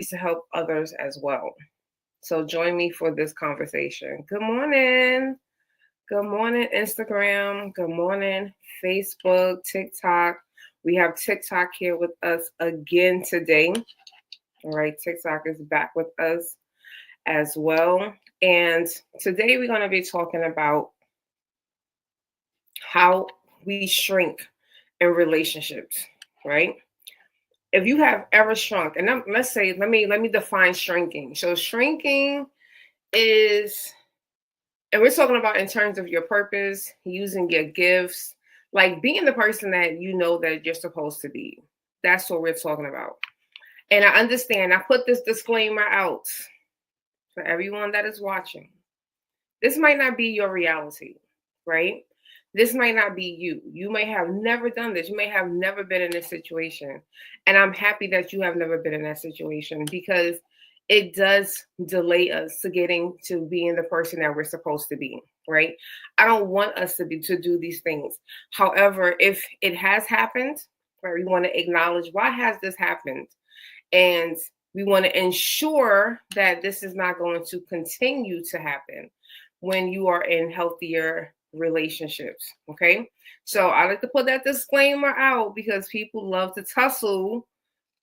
to help others as well. So join me for this conversation. Good morning. Good morning, Instagram. Good morning, Facebook, TikTok. We have TikTok here with us again today. All right, TikTok is back with us as well. And today we're going to be talking about how we shrink in relationships, right? If you have ever shrunk, and let's say, let me define shrinking. So shrinking is, and we're talking about in terms of your purpose, using your gifts, like being the person that you know that you're supposed to be. That's what we're talking about. And I understand, I put this disclaimer out for everyone that is watching. This might not be your reality, right? This might not be you. You may have never done this. You may have never been in this situation. And I'm happy that you have never been in that situation because it does delay us to getting to being the person that we're supposed to be, right? I don't want us to do these things. However, if it has happened, right, we want to acknowledge, why has this happened? And we want to ensure that this is not going to continue to happen when you are in healthier relationships. Okay. So I like to put that disclaimer out because people love to tussle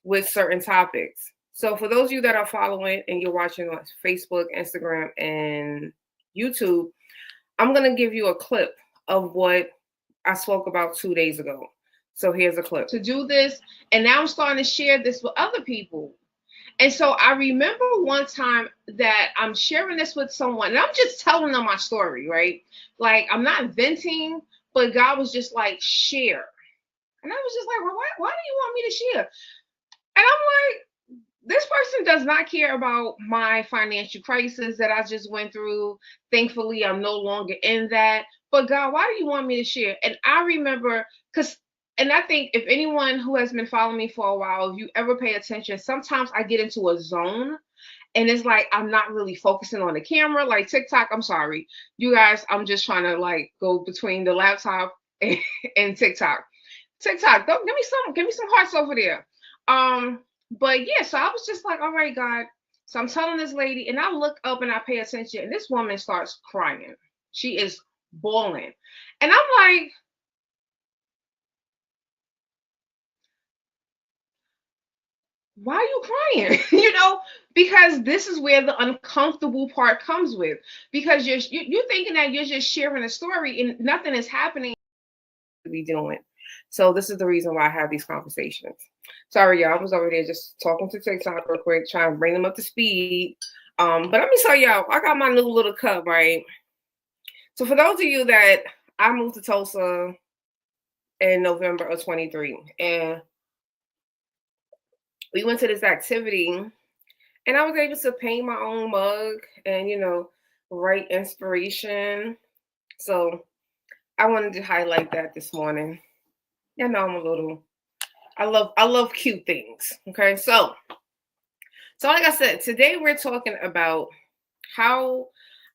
with certain topics. So for those of you that are following and you're watching on Facebook, Instagram, and YouTube, I'm going to give you a clip of what I spoke about 2 days ago. So here's a clip. To do this, and now I'm starting to share this with other people. And so I remember one time that I'm sharing this with someone, and I'm just telling them my story, right? Like, I'm not venting, but God was just like, share. And I was just like, well, why do you want me to share? And I'm like, this person does not care about my financial crisis that I just went through. Thankfully, I'm no longer in that. But God, why do you want me to share? And I remember, and I think if anyone who has been following me for a while, if you ever pay attention, sometimes I get into a zone and it's like I'm not really focusing on the camera. Like TikTok, I'm sorry. You guys, I'm just trying to like go between the laptop and TikTok. TikTok, don't give me some hearts over there. But yeah, so I was just like, all right, God. So I'm telling this lady, and I look up and I pay attention, and this woman starts crying. She is bawling. And I'm like, why are you crying? Because this is where the uncomfortable part comes with. Because you're thinking that you're just sharing a story and nothing is happening to be doing. So this is the reason why I have these conversations. Sorry, y'all. I was over there just talking to TikTok real quick, trying to bring them up to speed. But let me tell y'all, I got my new little cup, right? So for those of you that I moved to Tulsa in November of 23, and we went to this activity, and I was able to paint my own mug and, write inspiration. So I wanted to highlight that this morning. I love cute things. Okay. So like I said, today we're talking about how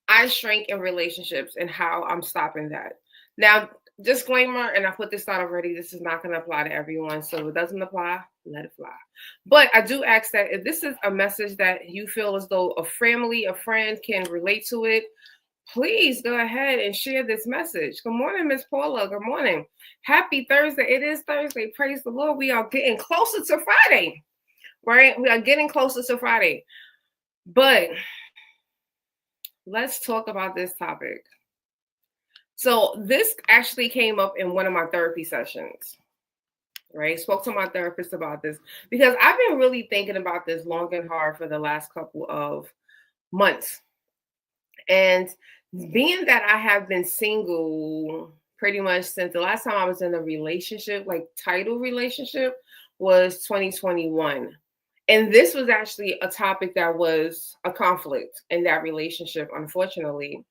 I shrink in relationships and how I'm stopping that. Now, disclaimer, and I put this out already, this is not going to apply to everyone. So if it doesn't apply, let it fly. But I do ask that if this is a message that you feel as though a friend can relate to it, please go ahead and share this message. Good morning, Miss Paula. Good morning. Happy Thursday. It is Thursday. Praise the Lord. We are getting closer to Friday, right? We are getting closer to Friday. But let's talk about this topic. So this actually came up in one of my therapy sessions, right? Spoke to my therapist about this because I've been really thinking about this long and hard for the last couple of months. And being that I have been single pretty much since the last time I was in a relationship, like title relationship, was 2021. And this was actually a topic that was a conflict in that relationship, unfortunately.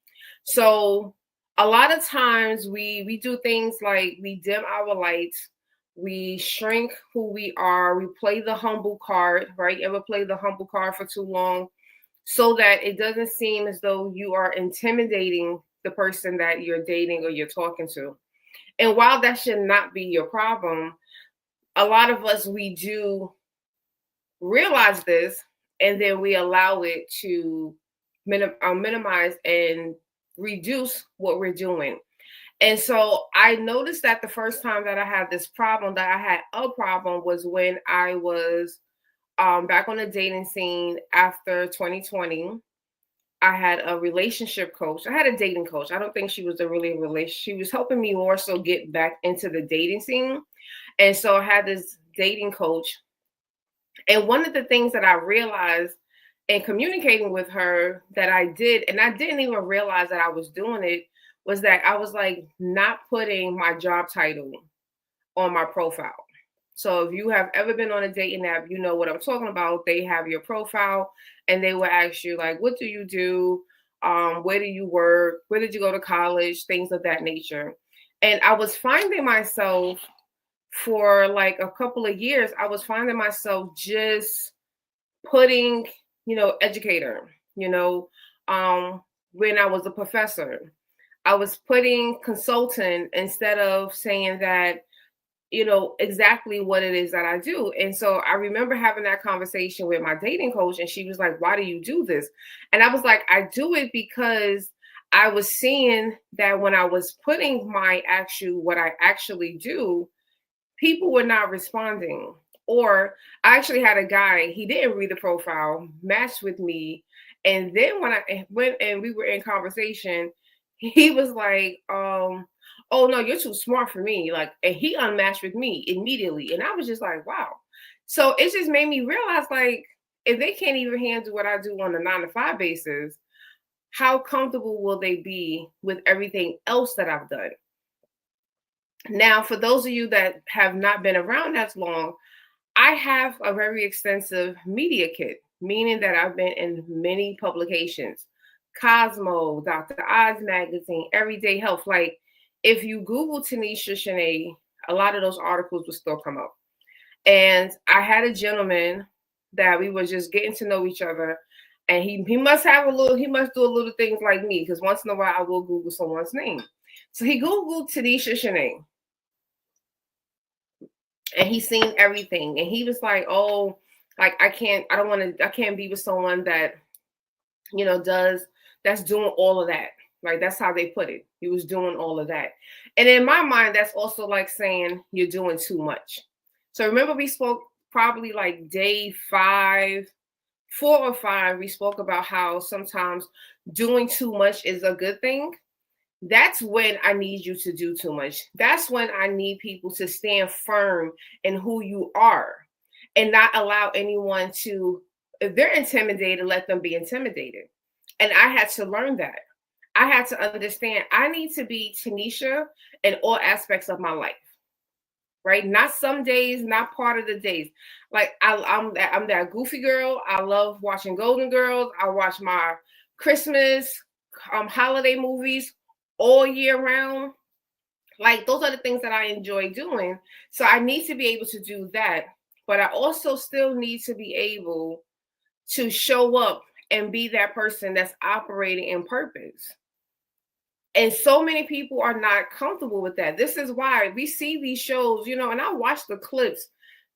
So a lot of times we do things like we dim our lights, we shrink who we are, we play the humble card, right? You ever play the humble card for too long? So that it doesn't seem as though you are intimidating the person that you're dating or you're talking to. And while that should not be your problem, a lot of us, we do realize this and then we allow it to minimize and reduce what we're doing. And so I noticed that the first time that I had this problem, that I had a problem, was when I was back on the dating scene after 2020. I had a relationship coach. I had a dating coach. I don't think she was a really relationship. She was helping me more so get back into the dating scene. And so I had this dating coach. And one of the things that I realized in communicating with her that I did, and I didn't even realize that I was doing it, was that I was like not putting my job title on my profile. So if you have ever been on a dating app, you know what I'm talking about. They have your profile and they will ask you like, what do you do? Where do you work? Where did you go to college? Things of that nature. And I was finding myself for like a couple of years, I was finding myself just putting, educator, when I was a professor, I was putting consultant instead of saying that, exactly what it is that I do. And so I remember having that conversation with my dating coach, and she was like, why do you do this? And I was like, I do it because I was seeing that when I was putting what I actually do, people were not responding. Or I actually had a guy, he didn't read the profile, matched with me. And then when I went and we were in conversation, he was like, oh no, you're too smart for me. Like, and he unmatched with me immediately. And I was just like, wow. So it just made me realize, like, if they can't even handle what I do on a 9-to-5 basis, how comfortable will they be with everything else that I've done? Now, for those of you that have not been around as long, I have a very extensive media kit, meaning that I've been in many publications, Cosmo, Dr. Oz Magazine, Everyday Health. Like, if you Google Tanisha Shanee, a lot of those articles will still come up. And I had a gentleman that we were just getting to know each other. And he must do a little things like me, because once in a while I will Google someone's name. So he Googled Tanisha Shanee. And he's seen everything. And he was like, oh, like I can't be with someone that, that's doing all of that. Right. That's how they put it. He was doing all of that. And in my mind, that's also like saying you're doing too much. So remember, we spoke probably like day 4 or 5, we spoke about how sometimes doing too much is a good thing. That's when I need you to do too much. That's when I need people to stand firm in who you are and not allow anyone to, if they're intimidated, let them be intimidated. And I had to learn that. I had to understand I need to be Tanisha in all aspects of my life, right? Not some days, not part of the days. Like I'm that goofy girl. I love watching Golden Girls. I watch my Christmas holiday movies all year round. Like, those are the things that I enjoy doing. So I need to be able to do that. But I also still need to be able to show up and be that person that's operating in purpose. And so many people are not comfortable with that. This is why we see these shows, and I watch the clips,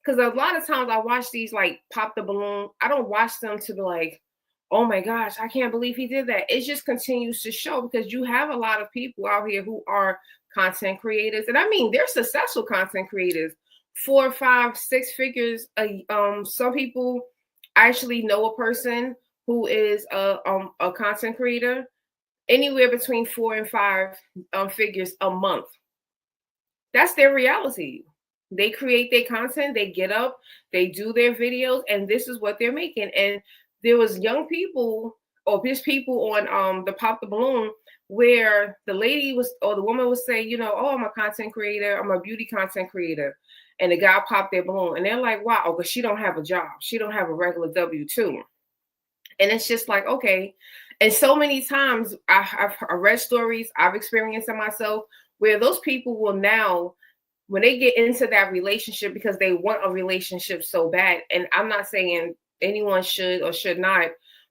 because a lot of times I watch these like Pop the Balloon. I don't watch them to be like, oh my gosh, I can't believe he did that. It just continues to show, because you have a lot of people out here who are content creators. And I mean, they're successful content creators, 4, 5, 6 figures. Some people, I actually know a person who is a content creator, anywhere between 4 and 5 figures a month. That's their reality. They create their content, they get up, they do their videos, and this is what they're making. And there was young people, or there's people on the Pop the Balloon, where the lady was, or the woman was saying, oh, I'm a content creator, I'm a beauty content creator. And the guy popped their balloon, and they're like, wow, because she don't have a job. She don't have a regular W-2. And it's just like, okay. And so many times I've read stories, I've experienced it myself, where those people will now, when they get into that relationship, because they want a relationship so bad, and I'm not saying anyone should or should not,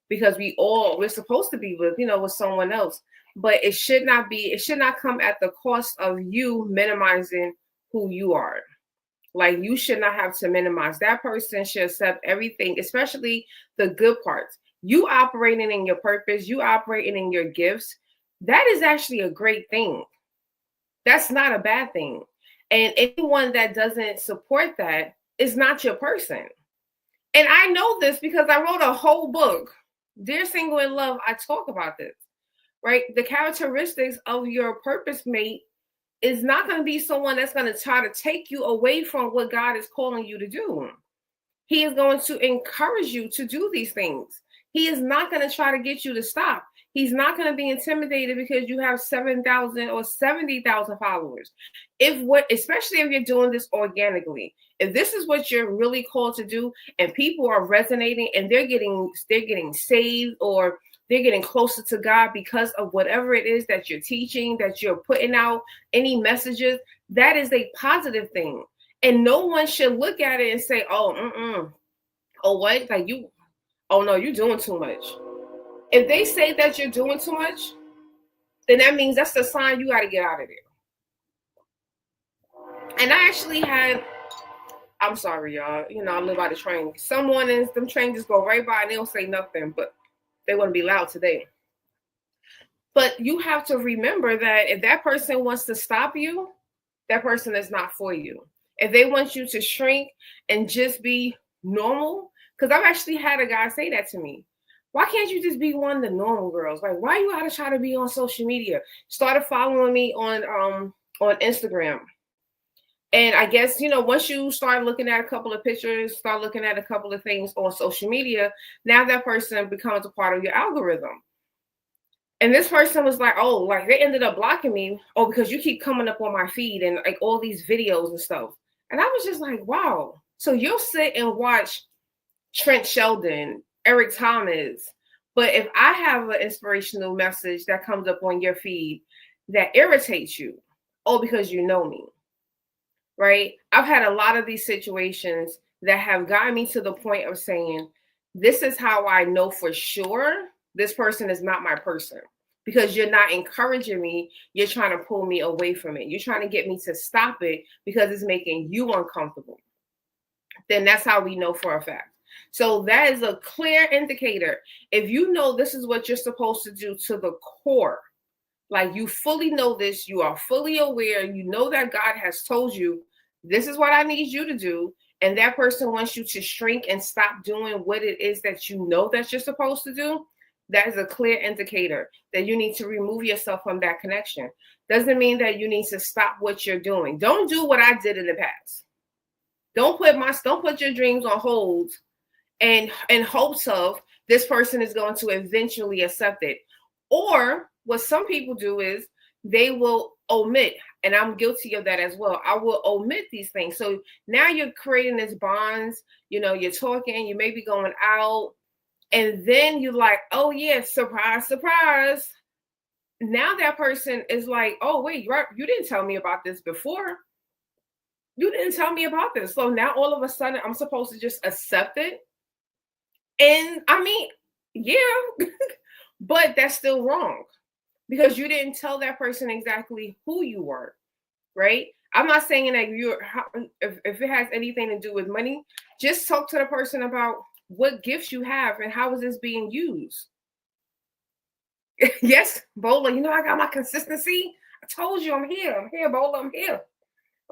because we're supposed to be with someone else, but it should not come at the cost of you minimizing who you are. Like, you should not have to minimize. That person should accept everything, especially the good parts. You operating in your purpose, you operating in your gifts. That is actually a great thing. That's not a bad thing. And anyone that doesn't support that is not your person. And I know this because I wrote a whole book. Dear Single in Love, I talk about this, right? The characteristics of your purpose mate is not going to be someone that's going to try to take you away from what God is calling you to do. He is going to encourage you to do these things. He is not going to try to get you to stop. He's not going to be intimidated because you have 7,000 or 70,000 followers. Especially if you're doing this organically, if this is what you're really called to do, and people are resonating and they're getting saved, or they're getting closer to God because of whatever it is that you're teaching, that you're putting out, any messages, that is a positive thing. And no one should look at it and say, oh, oh, what? Like, oh no, you're doing too much. If they say that you're doing too much, then that means that's the sign you got to get out of there. And I actually I'm sorry, y'all. I live by the train. Some mornings, them trains just go right by and they don't say nothing, but they want to be loud today. But you have to remember that if that person wants to stop you, that person is not for you. If they want you to shrink and just be normal, because I've actually had a guy say that to me. Why can't you just be one of the normal girls? Like, why you gotta try to be on social media? Started following me on Instagram. And I guess, once you start looking at a couple of pictures, start looking at a couple of things on social media, now that person becomes a part of your algorithm. And this person was like, oh, like they ended up blocking me. Oh, because you keep coming up on my feed and like all these videos and stuff. And I was just like, wow. So you'll sit and watch Trent Sheldon, Eric Thomas. But if I have an inspirational message that comes up on your feed that irritates you, because you know me, right? I've had a lot of these situations that have gotten me to the point of saying, this is how I know for sure this person is not my person, because you're not encouraging me. You're trying to pull me away from it. You're trying to get me to stop it because it's making you uncomfortable. Then that's how we know for a fact. So that is a clear indicator. If you know this is what you're supposed to do to the core, like you fully know this, you are fully aware, you know that God has told you, this is what I need you to do, and that person wants you to shrink and stop doing what it is that you know that you're supposed to do, that is a clear indicator that you need to remove yourself from that connection. Doesn't mean that you need to stop what you're doing. Don't do what I did in the past. Don't put your dreams on hold and in hopes of this person is going to eventually accept it. Or what some people do is they will omit, and I'm guilty of that as well. I will omit these things. So now you're creating this bonds, you're talking, you may be going out, and then you're like, oh yeah, surprise, surprise. Now that person is like, oh wait, you didn't tell me about this before. You didn't tell me about this. So now all of a sudden I'm supposed to just accept it. And I mean, yeah, but that's still wrong because you didn't tell that person exactly who you were, right? I'm not saying that if it has anything to do with money, just talk to the person about what gifts you have and how is this being used. Yes, Bola, I got my consistency. I told you I'm here, Bola, I'm here.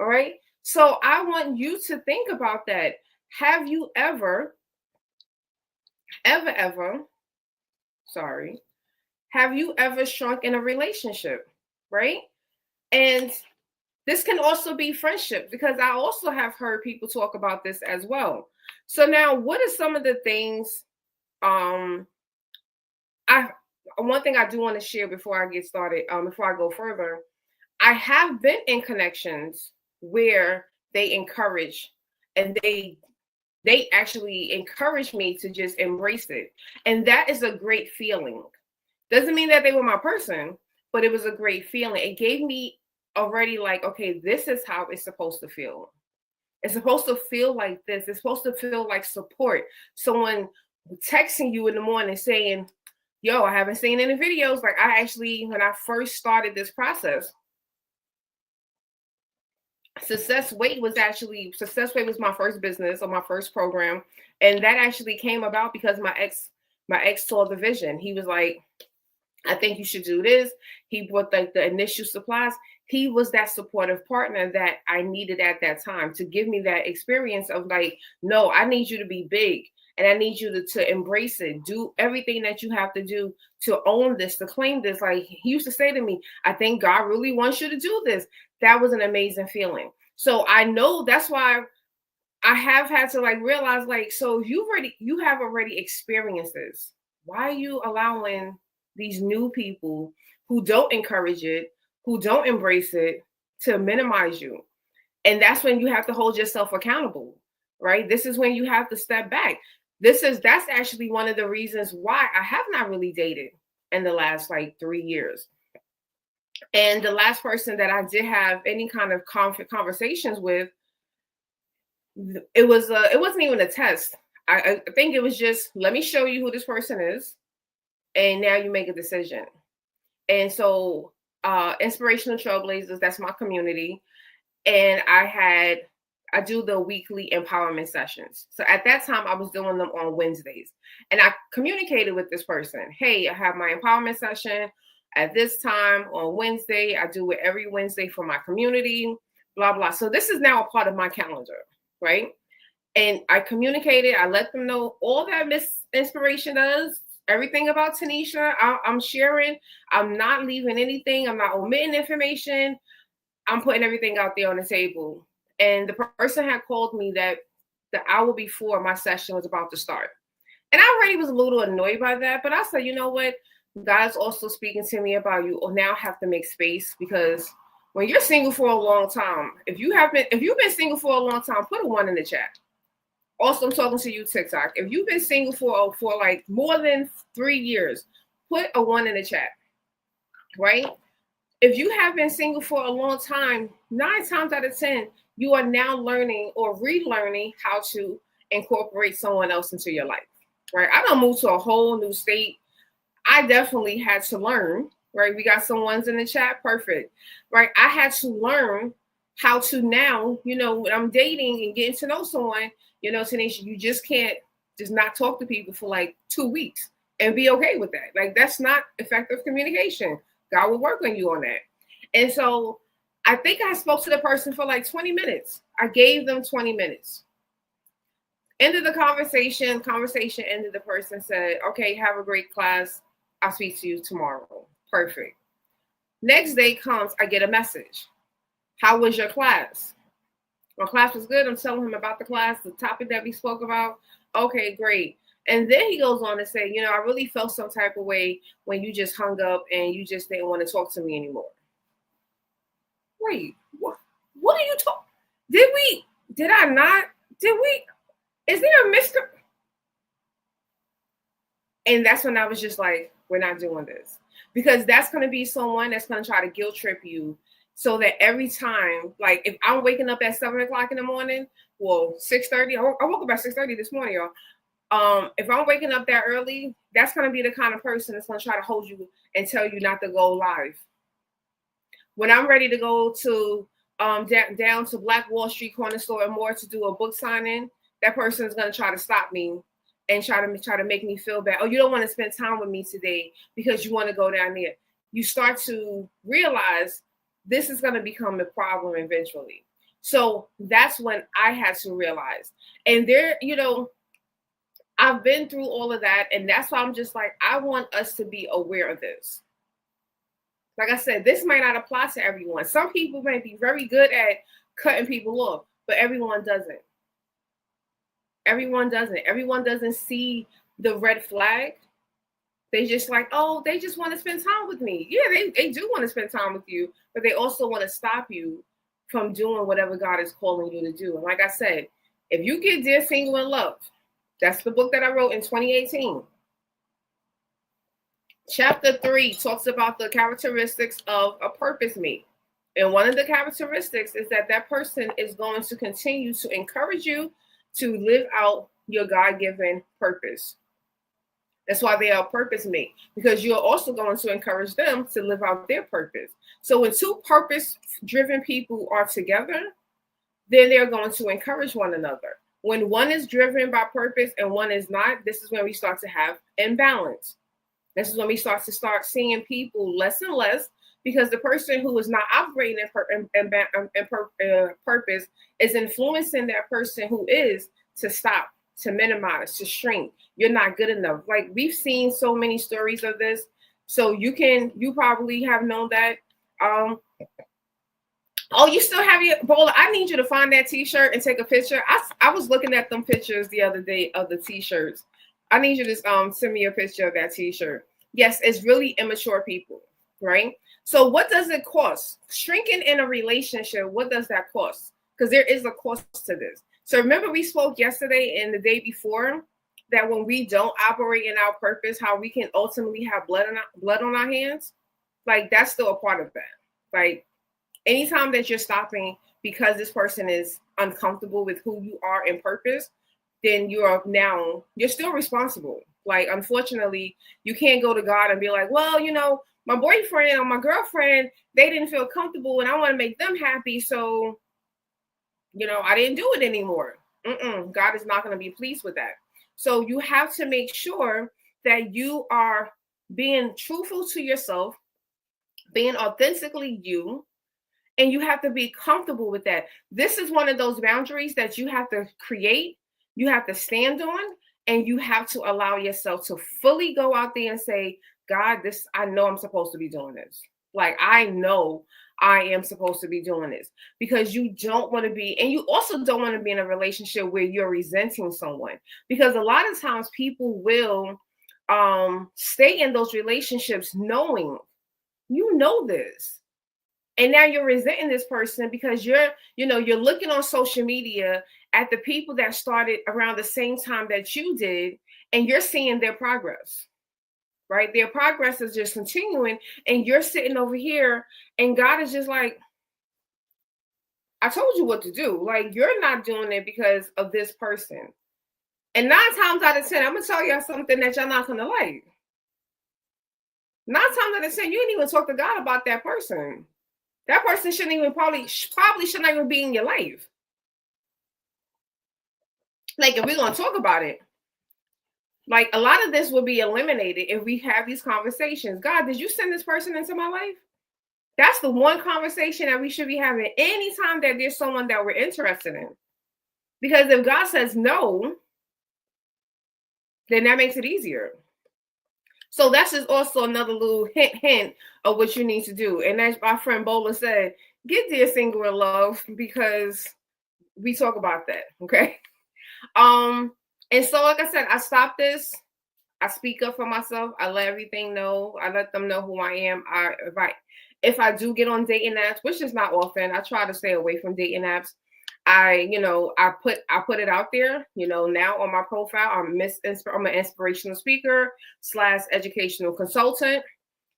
All right. So I want you to think about that. Have you ever, have you ever shrunk in a relationship, right? And this can also be friendship, because I also have heard people talk about this as well. So now, what are some of the things one thing I do want to share before I get started, before I go further, I have been in connections where they encourage and they actually encourage me to just embrace it. And that is a great feeling. Doesn't mean that they were my person, but it was a great feeling. It gave me already like, okay, this is how it's supposed to feel. It's supposed to feel like this. It's supposed to feel like support. Someone texting you in the morning saying, yo, I haven't seen any videos. Like I actually, when I first started this process, Success Weight was my first business or my first program. And that actually came about because my ex saw the vision. He was like, I think you should do this. He brought like the initial supplies. He was that supportive partner that I needed at that time to give me that experience of like, no, I need you to be big and I need you to embrace it. Do everything that you have to do to own this, to claim this. Like he used to say to me, I think God really wants you to do this. That was an amazing feeling. So I know that's why I have had to like realize like, so you have already experienced this. Why are you allowing these new people who don't encourage it, who don't embrace it, to minimize you? And that's when you have to hold yourself accountable, right? This is when you have to step back. That's actually one of the reasons why I have not really dated in the last like 3 years. And the last person that I did have any kind of conversations with, it wasn't even a test. I think it was just, let me show you who this person is, and now you make a decision. And so Inspirational Trailblazers, that's my community. And I do the weekly empowerment sessions. So at that time I was doing them on Wednesdays. And I communicated with this person, hey, I have my empowerment session at this time on Wednesday. I do it every Wednesday for my community, blah, blah. So this is now a part of my calendar, right? And I communicated, I let them know all that Miss Inspiration does, everything about Tanisha. I'm sharing. I'm not leaving anything. I'm not omitting information. I'm putting everything out there on the table. And the person had called me that the hour before my session was about to start. And I already was a little annoyed by that, but I said, you know what? God's also speaking to me about you now have to make space, because when you're single for a long time, if you've been single for a long time, put a 1 in the chat. Also, I'm talking to you, TikTok. If you've been single for like more than 3 years, put a 1 in the chat, right? If you have been single for a long time, 9 times out of 10, you are now learning or relearning how to incorporate someone else into your life, right? I don't move to a whole new state. I definitely had to learn, right? We got some ones in the chat. Perfect, right? I had to learn how to now, when I'm dating and getting to know someone, Tanisha, you just can't just not talk to people for like 2 weeks and be okay with that. Like, that's not effective communication. God will work on you on that. And so I think I spoke to the person for like 20 minutes. I gave them 20 minutes. Ended the conversation ended. The person said, okay, have a great class. I'll speak to you tomorrow. Perfect. Next day comes, I get a message. How was your class? My class was good. I'm telling him about the class, the topic that we spoke about. Okay, great. And then he goes on to say, I really felt some type of way when you just hung up and you just didn't want to talk to me anymore. Wait, what are you talking? Is there a mystery? And that's when I was just like, we're not doing this. Because that's going to be someone that's going to try to guilt trip you, so that every time, like if I'm waking up at 7 o'clock in the morning, well, 6:30, I woke up at 6:30 this morning, y'all. If I'm waking up that early, that's going to be the kind of person that's going to try to hold you and tell you not to go live. When I'm ready to go to down to Black Wall Street Corner Store and more to do a book signing, that person is going to try to stop me and try to make me feel bad. Oh, you don't want to spend time with me today because you want to go down there. You start to realize this is going to become a problem eventually. So that's when I had to realize. And there, I've been through all of that. And that's why I'm just like, I want us to be aware of this. Like I said, this might not apply to everyone. Some people may be very good at cutting people off, but everyone doesn't. Everyone doesn't. Everyone doesn't see the red flag. They just like, oh, they just want to spend time with me. Yeah, they do want to spend time with you, but they also want to stop you from doing whatever God is calling you to do. And like I said, if you get Dear Single in Love, that's the book that I wrote in 2018. Chapter 3 talks about the characteristics of a purpose mate. And one of the characteristics is that person is going to continue to encourage you to live out your God-given purpose. That's why they are purpose mate, because you're also going to encourage them to live out their purpose. So when two purpose-driven people are together, then they're going to encourage one another. When one is driven by purpose and one is not, this is when we start to have imbalance. This is when we start seeing people less and less, because the person who is not operating in purpose is influencing that person who is to stop, to minimize, to shrink. You're not good enough. Like, we've seen so many stories of this. So you probably have known that. Oh, you still have your Bola? I need you to find that T-shirt and take a picture. I was looking at them pictures the other day of the T-shirts. I need you to send me a picture of that T-shirt. Yes, it's really immature people, right? So what does it cost? Shrinking in a relationship, what does that cost? Because there is a cost to this. So remember, we spoke yesterday and the day before that when we don't operate in our purpose, how we can ultimately have blood on our hands. Like, that's still a part of that. Like, anytime that you're stopping because this person is uncomfortable with who you are in purpose, then you're still responsible. Like, unfortunately, you can't go to God and be like, well, my boyfriend or my girlfriend, they didn't feel comfortable and I want to make them happy. So, I didn't do it anymore. God is not going to be pleased with that. So you have to make sure that you are being truthful to yourself, being authentically you, and you have to be comfortable with that. This is one of those boundaries that you have to create, you have to stand on, and you have to allow yourself to fully go out there and say, God, I know I'm supposed to be doing this. Like, I know I am supposed to be doing this, because you don't want to be, and you also don't want to be in a relationship where you're resenting someone, because a lot of times people will stay in those relationships knowing, this. And now you're resenting this person because you're looking on social media at the people that started around the same time that you did, and you're seeing their progress, right? Their progress is just continuing, and you're sitting over here, and God is just like, I told you what to do. Like, you're not doing it because of this person. And 9 times out of 10, I'm going to tell y'all something that y'all not going to like. 9 times out of 10, you didn't even talk to God about that person. That person shouldn't even probably shouldn't even be in your life. Like, if we're going to talk about it, like, a lot of this will be eliminated if we have these conversations. God, did you send this person into my life? That's the one conversation that we should be having anytime that there's someone that we're interested in. Because if God says no, then that makes it easier. So that's just also another little hint of what you need to do. And as my friend Bola said, get dear single in love, because we talk about that. Okay. And so, like I said, I stopped this. I speak up for myself. I let everything know. I let them know who I am. If I do get on dating apps, which is not often, I try to stay away from dating apps. I put it out there, now on my profile. I'm an inspirational speaker / educational consultant.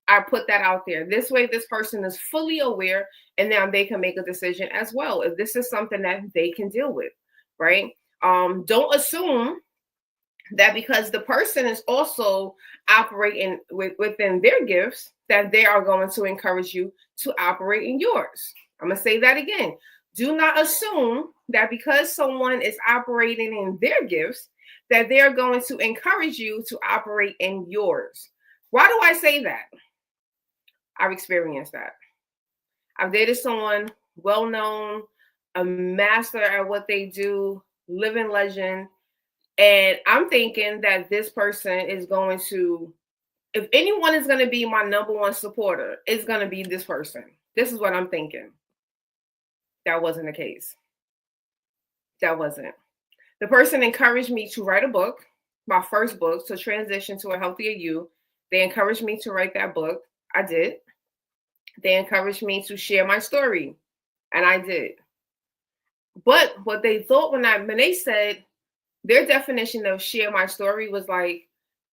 I put that out there. This way, this person is fully aware, and now they can make a decision as well if this is something that they can deal with, right? Don't assume that because the person is also operating within their gifts, that they are going to encourage you to operate in yours. I'm going to say that again. Do not assume that because someone is operating in their gifts, that they're going to encourage you to operate in yours. Why do I say that? I've experienced that. I've dated someone well-known, a master at what they do, living legend. And I'm thinking that this person is going to, if anyone is going to be my number one supporter, it's going to be this person. This is what I'm thinking. That wasn't the case. That wasn't. The person encouraged me to write a book, my first book, to transition to a healthier you. They encouraged me to write that book. I did. They encouraged me to share my story, and I did. But what they thought when they said, their definition of share my story was like,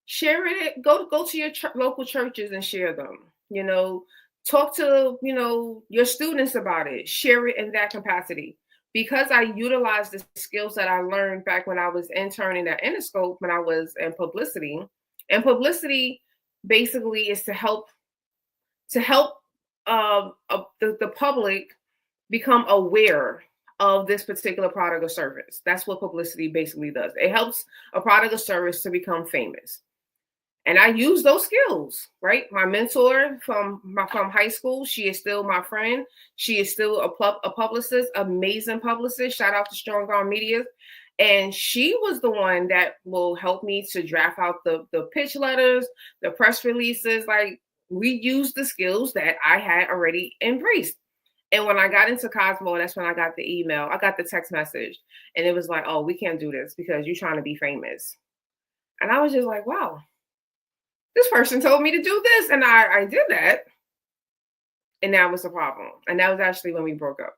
share it, go to your local churches and share them. Talk to, your students about it, share it in that capacity. Because I utilized the skills that I learned back when I was interning at Interscope, when I was in publicity. And publicity basically is to help the public become aware of this particular product or service. That's what publicity basically does. It helps a product or service to become famous. And I use those skills, right? My mentor from high school, she is still my friend. She is still a publicist, amazing publicist. Shout out to Strong Arm Media. And she was the one that will help me to draft out the pitch letters, the press releases. Like, we used the skills that I had already embraced. And when I got into Cosmo, that's when I got the email. I got the text message. And it was like, oh, we can't do this because you're trying to be famous. And I was just like, wow. This person told me to do this, and I did that. And that was the problem. And that was actually when we broke up.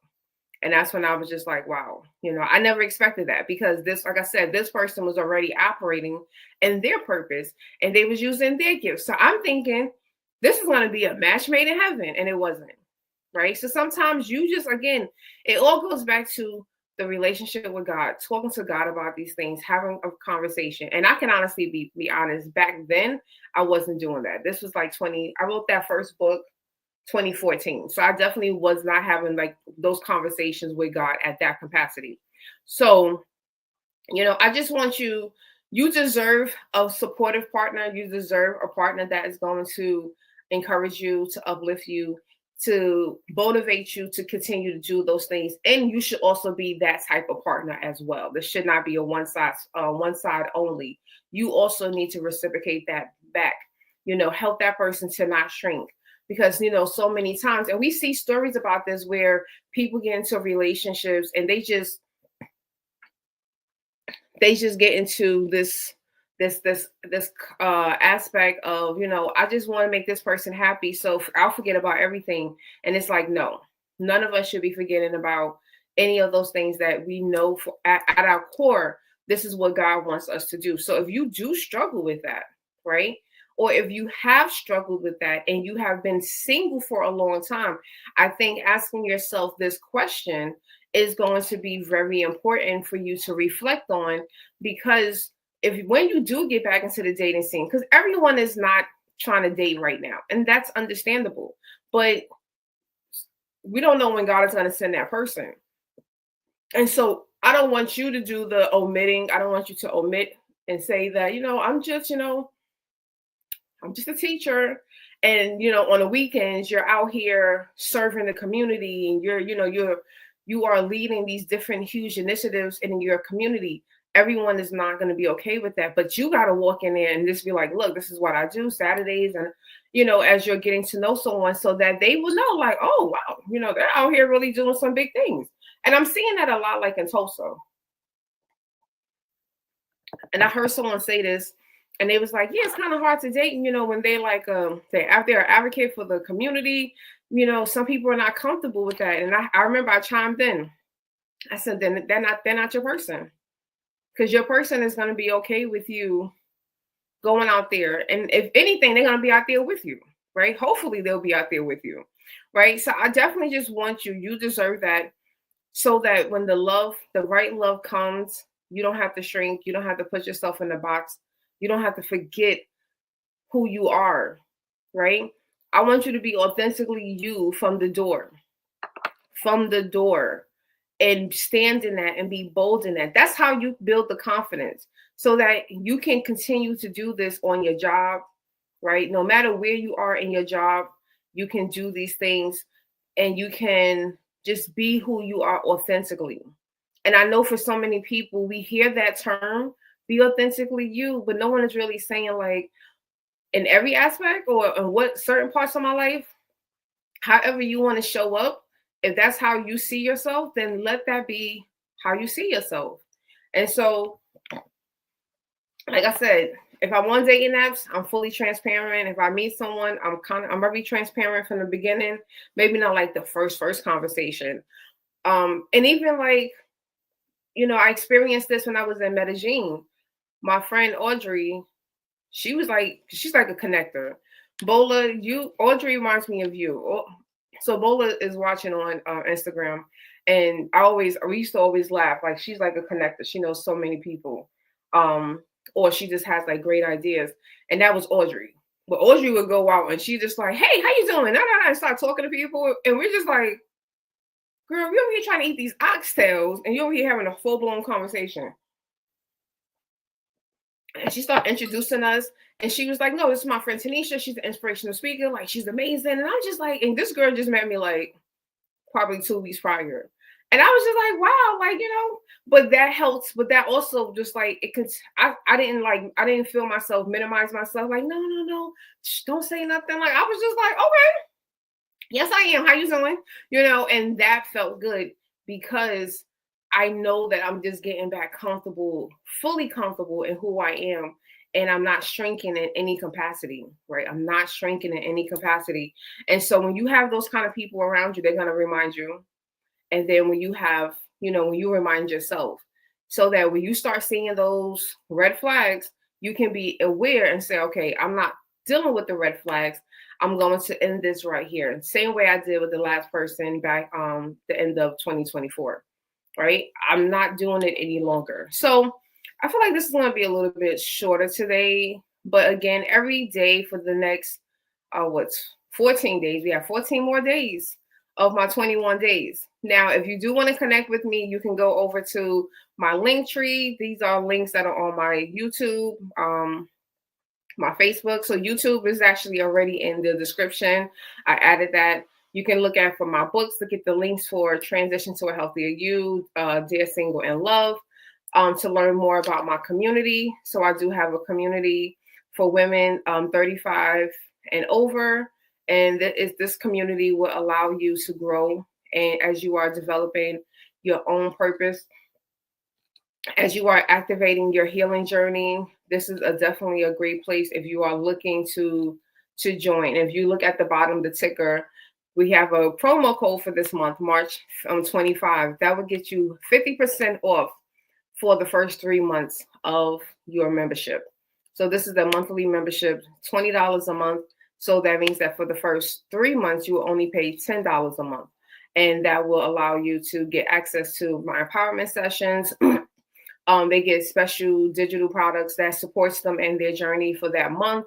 And that's when I was just like, wow, I never expected that, because this, like I said, this person was already operating in their purpose and they was using their gifts. So I'm thinking this is going to be a match made in heaven, and it wasn't, right? So sometimes you just, again, it all goes back to the relationship with God, talking to God about these things, having a conversation. And I can honestly be honest, back then, I wasn't doing that. This was like I wrote that first book 2014. So I definitely was not having like those conversations with God at that capacity. So, I just want you deserve a supportive partner. You deserve a partner that is going to encourage you, to uplift you, to motivate you to continue to do those things. And you should also be that type of partner as well. This should not be a one side only. You also need to reciprocate that back, help that person to not shrink. Because, so many times, and we see stories about this where people get into relationships and they just get into this aspect of, I just want to make this person happy, so I'll forget about everything. And it's like, no, none of us should be forgetting about any of those things that we know at our core. This is what God wants us to do. So if you do struggle with that, right? Or if you have struggled with that and you have been single for a long time, I think asking yourself this question is going to be very important for you to reflect on, because when you do get back into the dating scene, because everyone is not trying to date right now, and that's understandable, but we don't know when God is going to send that person. And so I don't want you to do the omitting. I don't want you to omit and say that, I'm just a teacher. And, on the weekends, you're out here serving the community, and you are leading these different huge initiatives in your community. Everyone is not going to be okay with that, but you got to walk in there and just be like, look, this is what I do Saturdays. And, as you're getting to know someone, so that they will know, like, oh, wow, they're out here really doing some big things. And I'm seeing that a lot, like in Tulsa. And I heard someone say this, and they was like, yeah, it's kind of hard to date. When they like, they're out there advocate for the community, some people are not comfortable with that. And I remember I chimed in. I said, then they're not your person. Because your person is going to be okay with you going out there. And if anything, they're going to be out there with you, right? Hopefully they'll be out there with you, right? So I definitely just want you deserve that, so that when the right love comes, you don't have to shrink. You don't have to put yourself in the box. You don't have to forget who you are, right? I want you to be authentically you from the door. And stand in that and be bold in that. That's how you build the confidence, so that you can continue to do this on your job, right? No matter where you are in your job, you can do these things and you can just be who you are authentically. And I know for so many people, we hear that term, be authentically you, but no one is really saying, like, in every aspect or in what certain parts of my life, however you want to show up, if that's how you see yourself, then let that be how you see yourself. And so, like I said, if I'm on dating apps, I'm fully transparent. If I meet someone, I'm very transparent from the beginning. Maybe not like the first conversation. And even like, I experienced this when I was in Medellin. My friend Audrey, she's like a connector. Bola, Audrey reminds me of you. So Bola is watching on Instagram, and we used to always laugh. Like, she's like a connector. She knows so many people, or she just has like great ideas. And that was Audrey. But Audrey would go out and she just like, hey, how you doing? And start talking to people, and we're just like, girl, we over here trying to eat these oxtails and you over here having a full-blown conversation. And she started introducing us, and she was like, no, this is my friend Tanisha. She's an inspirational speaker. Like, she's amazing. And I'm just like, and this girl just met me like probably 2 weeks prior. And I was just like, wow, like, but that helps. But that also just like, it could, I didn't feel myself, minimize myself. Like, no, don't say nothing. Like, I was just like, okay, yes, I am. How you doing? And that felt good because I know that I'm just getting back comfortable, fully comfortable in who I am. And I'm not shrinking in any capacity, right? I'm not shrinking in any capacity. And so when you have those kind of people around you, they're going to remind you. And then when you have, when you remind yourself, so that when you start seeing those red flags, you can be aware and say, okay, I'm not dealing with the red flags. I'm going to end this right here. Same way I did with the last person back the end of 2024, right? I'm not doing it any longer. So I feel like this is going to be a little bit shorter today. But again, every day for the next, 14 days, we have 14 more days of my 21 days. Now, if you do want to connect with me, you can go over to my link tree. These are links that are on my YouTube, my Facebook. So YouTube is actually already in the description. I added that. You can look at for my books to get the links for Transition to a Healthier You, Dear Single in Love, to learn more about my community. So I do have a community for women 35 and over. And this community will allow you to grow, and as you are developing your own purpose, as you are activating your healing journey, this is definitely a great place if you are looking to join. If you look at the bottom of the ticker, we have a promo code for this month, March 25. That will get you 50% off for the first 3 months of your membership. So this is a monthly membership, $20 a month. So that means that for the first 3 months, you will only pay $10 a month. And that will allow you to get access to my empowerment sessions. They get special digital products that supports them in their journey for that month.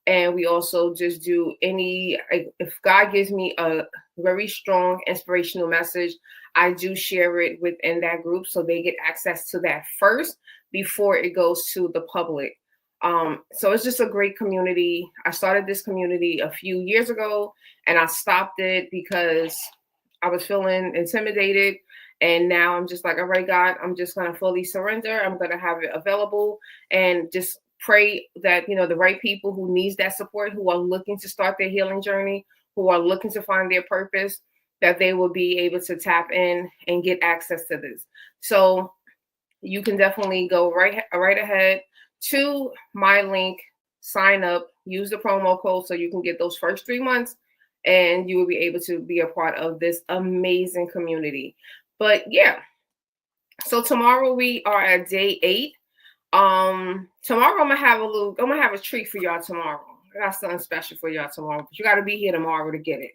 And we also just do if God gives me a very strong inspirational message, I do share it within that group. So they get access to that first before it goes to the public. So it's just a great community. I started this community a few years ago and I stopped it because I was feeling intimidated. And now I'm just like, all right, God, I'm just going to fully surrender. I'm going to have it available and just pray that, the right people who needs that support, who are looking to start their healing journey, who are looking to find their purpose, that they will be able to tap in and get access to this. So you can definitely go right ahead to my link, sign up, use the promo code so you can get those first 3 months and you will be able to be a part of this amazing community. But yeah, so tomorrow we are at day 8. Tomorrow I'm gonna have a treat for y'all tomorrow. I got something special for y'all tomorrow, but you got to be here tomorrow to get it.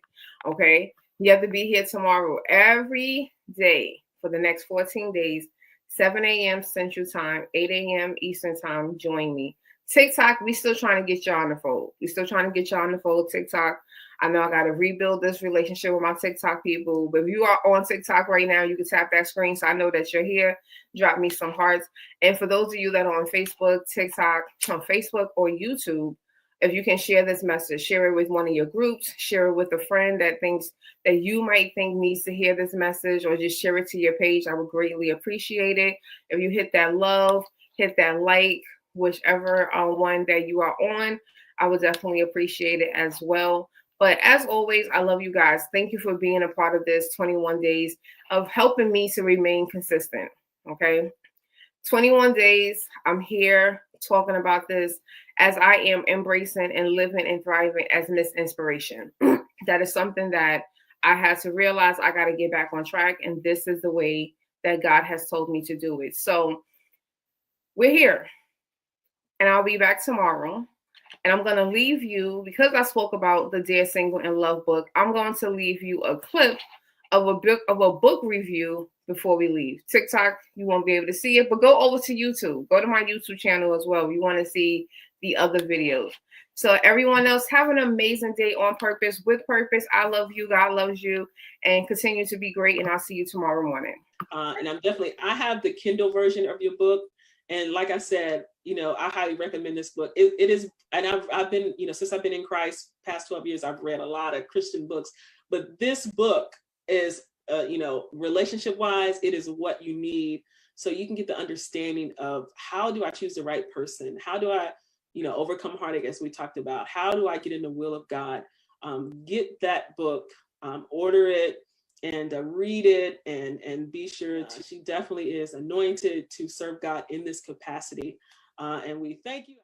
Okay, you have to be here tomorrow every day for the next 14 days. 7 a.m. Central Time, 8 a.m. Eastern Time. Join me. TikTok, we still trying to get y'all on the fold. TikTok. I know I got to rebuild this relationship with my TikTok people. But if you are on TikTok right now, you can tap that screen so I know that you're here. Drop me some hearts. And for those of you that are on Facebook, TikTok, on Facebook or YouTube, if you can share this message, share it with one of your groups, share it with a friend that thinks that you might think needs to hear this message, or just share it to your page. I would greatly appreciate it. If you hit that love, hit that like, whichever one that you are on, I would definitely appreciate it as well. But as always, I love you guys. Thank you for being a part of this 21 days of helping me to remain consistent. Okay. 21 days. I'm here talking about this as I am embracing and living and thriving as Miss Inspiration. That is something that I had to realize I got to get back on track. And this is the way that God has told me to do it. So we're here and I'll be back tomorrow. And I'm going to leave you, because I spoke about the Dear Single in Love book, I'm going to leave you a clip of a book review before we leave. TikTok, you won't be able to see it, but go over to YouTube. Go to my YouTube channel as well. You want to see the other videos. So everyone else, have an amazing day on purpose, with purpose. I love you. God loves you. And continue to be great. And I'll see you tomorrow morning. And I have the Kindle version of your book. And like I said, I highly recommend this book. It is, and I've been, since I've been in Christ, past 12 years, I've read a lot of Christian books, but this book is, relationship wise, it is what you need. So you can get the understanding of, how do I choose the right person? How do I, overcome heartache, as we talked about? How do I get in the will of God? Get that book, order it, and read it, and be sure to, she definitely is anointed to serve God in this capacity. And we thank you.